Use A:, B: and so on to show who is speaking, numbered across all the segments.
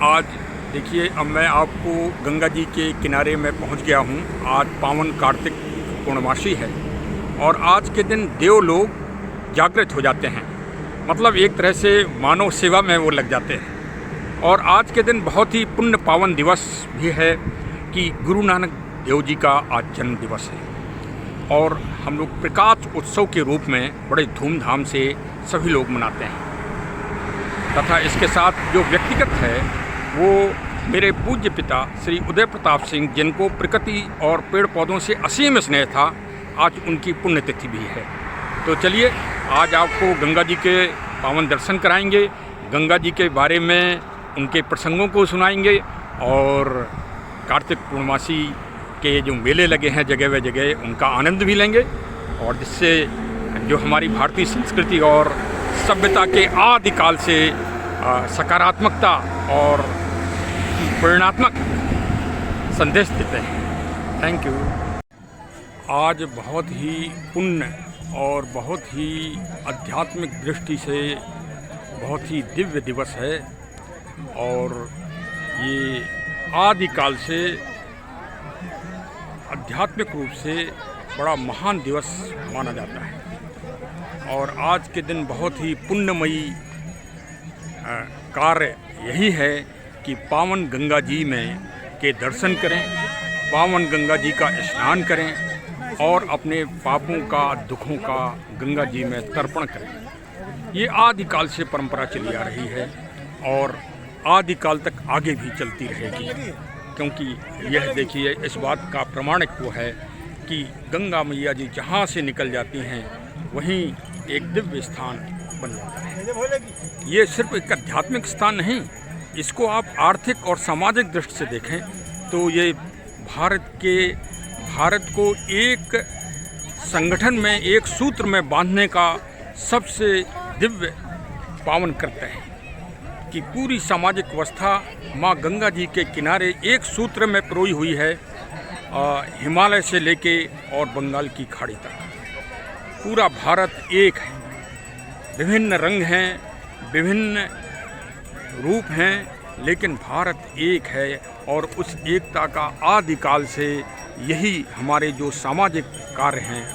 A: आज देखिए, अब मैं आपको गंगा जी के किनारे में पहुंच गया हूं। आज पावन कार्तिक पूर्णमासी है और आज के दिन देव लोग जागृत हो जाते हैं, मतलब एक तरह से मानव सेवा में वो लग जाते हैं। और आज के दिन बहुत ही पुण्य पावन दिवस भी है कि गुरु नानक देव जी का आज जन्म दिवस है और हम लोग प्रकाश उत्सव के रूप में बड़े धूमधाम से सभी लोग मनाते हैं। तथा इसके साथ जो व्यक्तिगत है वो मेरे पूज्य पिता श्री उदय प्रताप सिंह, जिनको प्रकृति और पेड़ पौधों से असीम स्नेह था, आज उनकी पुण्यतिथि भी है। तो चलिए आज आपको गंगा जी के पावन दर्शन कराएंगे, गंगा जी के बारे में उनके प्रसंगों को सुनाएंगे और कार्तिक पूर्णमासी के जो मेले लगे हैं जगह व जगह, उनका आनंद भी लेंगे और जिससे जो हमारी भारतीय संस्कृति और सभ्यता के आदिकाल से सकारात्मकता और प्रेरणात्मक संदेश देते हैं। Thank you. आज बहुत ही पुण्य और बहुत ही आध्यात्मिक दृष्टि से बहुत ही दिव्य दिवस है और ये आदिकाल से आध्यात्मिक रूप से बड़ा महान दिवस माना जाता है। और आज के दिन बहुत ही पुण्यमयी कार्य यही है कि पावन गंगा जी में के दर्शन करें, पावन गंगा जी का स्नान करें और अपने पापों का, दुखों का गंगा जी में तर्पण करें। ये आदिकाल से परंपरा चली आ रही है और आदिकाल तक आगे भी चलती रहेगी, क्योंकि यह देखिए इस बात का प्रमाणिक वो है कि गंगा मैया जी जहाँ से निकल जाती हैं वहीं एक दिव्य स्थान बन जाता है। ये सिर्फ एक आध्यात्मिक स्थान नहीं, इसको आप आर्थिक और सामाजिक दृष्टि से देखें तो ये भारत को एक संगठन में, एक सूत्र में बांधने का सबसे दिव्य पावन कृत्य है कि पूरी सामाजिक व्यवस्था माँ गंगा जी के किनारे एक सूत्र में पिरोई हुई है। हिमालय से लेके और बंगाल की खाड़ी तक पूरा भारत एक है। विभिन्न रंग हैं, विभिन्न रूप हैं, लेकिन भारत एक है और उस एकता का आदिकाल से यही हमारे जो सामाजिक कार्य हैं,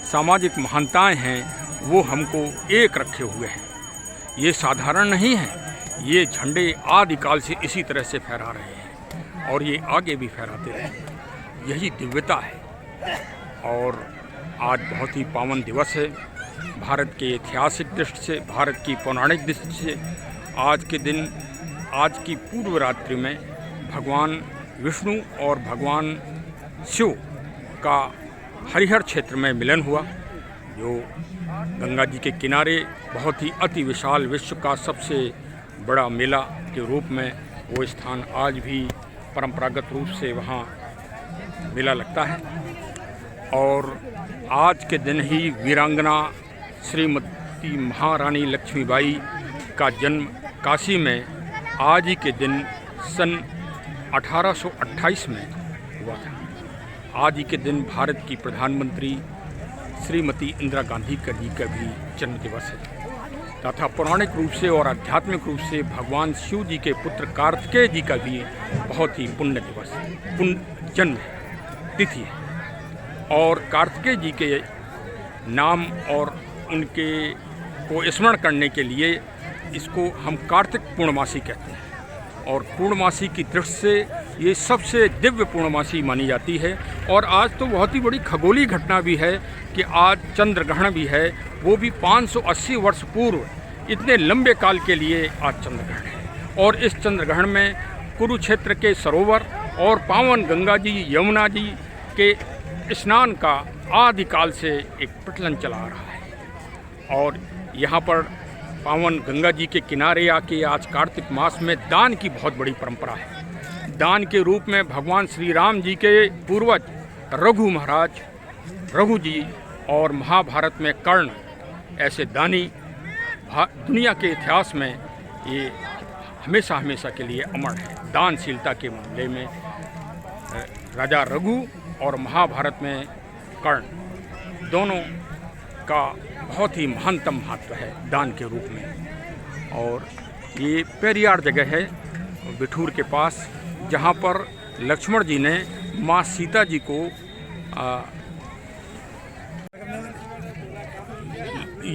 A: सामाजिक महानताएं हैं, वो हमको एक रखे हुए हैं। ये साधारण नहीं है, ये झंडे आदिकाल से इसी तरह से फहरा रहे हैं और ये आगे भी फहराते रहेंगे। यही दिव्यता है और आज बहुत ही पावन दिवस है भारत के ऐतिहासिक दृष्टि से, भारत की पौराणिक दृष्टि से। आज के दिन, आज की पूर्व रात्रि में भगवान विष्णु और भगवान शिव का हरिहर क्षेत्र में मिलन हुआ, जो गंगा जी के किनारे बहुत ही अति विशाल, विश्व का सबसे बड़ा मेला के रूप में वो स्थान आज भी परंपरागत रूप से वहाँ मेला लगता है। और आज के दिन ही वीरांगना श्रीमती महारानी लक्ष्मीबाई का जन्म काशी में आज ही के दिन सन 1828 में हुआ था। आज ही के दिन भारत की प्रधानमंत्री श्रीमती इंदिरा गांधी जी का भी जन्म दिवस है। तथा पौराणिक रूप से और आध्यात्मिक रूप से भगवान शिव जी के पुत्र कार्तिकेय जी का भी बहुत ही पुण्य दिवस, पुण्य जन्म तिथि है। और कार्तिकेय जी के नाम और उनके को स्मरण करने के लिए इसको हम कार्तिक पूर्णमासी कहते हैं और पूर्णमासी की दृष्टि से ये सबसे दिव्य पूर्णमासी मानी जाती है। और आज तो बहुत ही बड़ी खगोलीय घटना भी है कि आज चंद्र ग्रहण भी है, वो भी 580 वर्ष पूर्व, इतने लंबे काल के लिए आज चंद्र ग्रहण है। और इस चंद्र ग्रहण में कुरुक्षेत्र के सरोवर और पावन गंगा जी, यमुना जी के स्नान का आदिकाल से एक प्रचलन चला आ रहा है। और यहाँ पर पावन गंगा जी के किनारे आके आज कार्तिक मास में दान की बहुत बड़ी परंपरा है। दान के रूप में भगवान श्री राम जी के पूर्वज रघु महाराज, रघु जी और महाभारत में कर्ण, ऐसे दानी दुनिया के इतिहास में ये हमेशा हमेशा के लिए अमर है। दानशीलता के मामले में राजा रघु और महाभारत में कर्ण, दोनों का बहुत ही महानतम महत्व है दान के रूप में। और ये पेरियार जगह है बिठूर के पास, जहाँ पर लक्ष्मण जी ने माँ सीता जी को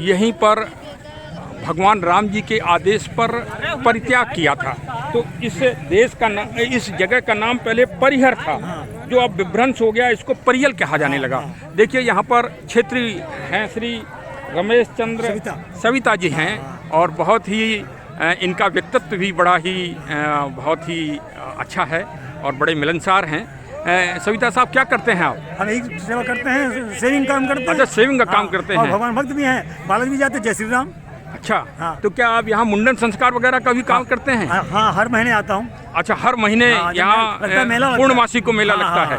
A: यहीं पर भगवान राम जी के आदेश पर परित्याग किया था। तो इस देश का इस जगह का नाम पहले परिहर था, जो अब विभ्रंश हो गया, इसको परियल कहा जाने लगा। देखिए यहाँ पर क्षेत्रीय हैं श्री रमेश चंद्र सविता जी हैं, और बहुत ही इनका व्यक्तित्व भी बड़ा ही बहुत ही अच्छा है और बड़े मिलनसार हैं। सविता साहब, क्या करते हैं आप?
B: हम यही सेवा करते हैं, सेविंग काम करते हैं।
A: अच्छा, सेविंग का काम करते हैं।
B: भगवान भक्त भी हैं, बालाजी भी जाते हैं, जय श्री राम।
A: अच्छा,
B: हाँ।
A: तो क्या आप यहाँ मुंडन संस्कार वगैरह का भी काम करते हैं?
B: हाँ, हर महीने आता हूँ।
A: अच्छा, हर महीने यहाँ पूर्णमासी को मेला लगता है।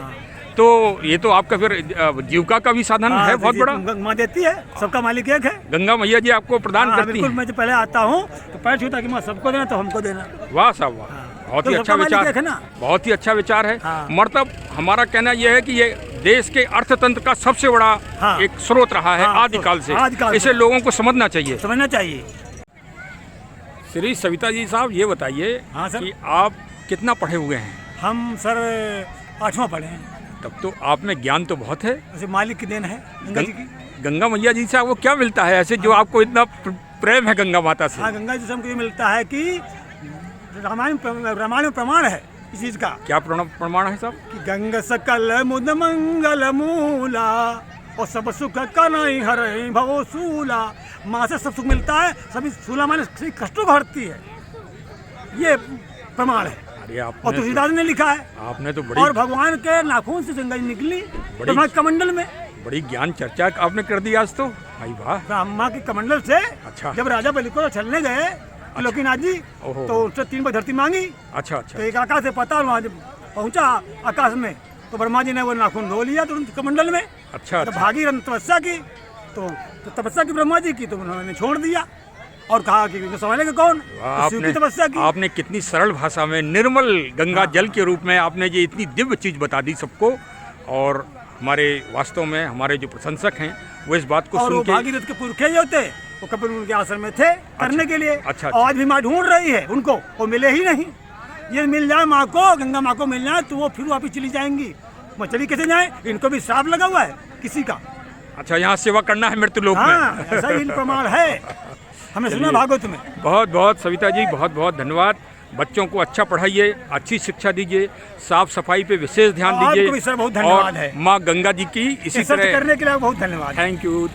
A: तो ये तो आपका फिर जीविका का भी साधन है बहुत बड़ा।
B: माँ देती है, सबका मालिक एक है।
A: गंगा मैया जी आपको प्रदान करती
B: बिल्कुल, मैं जो पहले आता हूँ तो पैर छूता कि माँ सबको देना तो हमको देना।
A: वाह साहब वाह, बहुत ही अच्छा विचार है, बहुत ही अच्छा विचार है। मतलब हमारा कहना यह है कि ये देश के अर्थतंत्र का सबसे बड़ा एक स्रोत रहा है आदिकाल से। इसे लोगों को समझना चाहिए। श्री सविता जी साहब, ये बताइए कि आप कितना पढ़े हुए हैं?
B: हम सर 8वां पढ़े हैं।
A: तब तो आप में ज्ञान तो बहुत है।
B: जैसे मालिक की देन है गंगा जी की।
A: गंगा मैया जी से आपको क्या मिलता है ऐसे, जो आपको इतना प्रेम है गंगा माता से?
B: हाँ, गंगा जी से हमको ये मिलता है कि रामायण में प्रमाण है इस चीज का।
A: क्या प्रमाण है साहब? कि
B: गंगा सकल मुद मंगल मूला और सब सुख कनाई हरई भवो सूला। माँ से सब सुख मिलता है, सभी सूला माने सभी कष्टों को हरती है, ये प्रमाण है। और तुलसीदास ने लिखा है।
A: आपने तो बड़ी,
B: और भगवान के नाखून से गंगा जी निकली कमंडल में।
A: बड़ी ज्ञान चर्चा आपने कर दी आज तो भाई, वाह।
B: ब्रह्मा के कमंडल से
A: अच्छा,
B: जब राजा बलि को चलने गए लोकीनाथ जी, तो उससे 3 बार धरती मांगी।
A: अच्छा।
B: तो एक आकाश से पता, वहाँ जब पहुँचा आकाश में तो ब्रह्मा जी ने वो नाखून धो लिया तो कमंडल में।
A: अच्छा।
B: तो भागी तपस्या की, तो तपस्या की ब्रह्मा जी की, तो उन्होंने छोड़ दिया और कहा कि समझने का कौन, शिव की तपस्या की।
A: आपने कितनी सरल भाषा में निर्मल गंगा जल के रूप में आपने ये इतनी दिव्य चीज बता दी सबको, और हमारे वास्तव में हमारे जो प्रशंसक हैं वो इस बात को सुन के।
B: भागीरथ के पुरखे जो थे वो कपिल उनके आश्रम में थे करने के लिए।
A: अच्छा।
B: आज भी माँ ढूंढ रही है उनको, वो मिले ही नहीं। ये मिल जाए माँ को, गंगा माँ को मिल जाए तो वो फिर वापिस चली जाएंगी। वो चली कैसे जाए? इनको भी श्राप लगा हुआ है किसी का।
A: अच्छा, यहाँ सेवा करना है मृत्यु लोक में।
B: ऐसा ही प्रमाण है, हमने सुना भागवत में।
A: बहुत बहुत सविता जी, बहुत बहुत धन्यवाद। बच्चों को अच्छा पढ़ाइए, अच्छी शिक्षा दीजिए, साफ सफाई पे विशेष ध्यान दीजिए।
B: बहुत धन्यवाद है।
A: माँ गंगा जी की इसी तरह
B: करने के लिए बहुत धन्यवाद।
A: Thank you.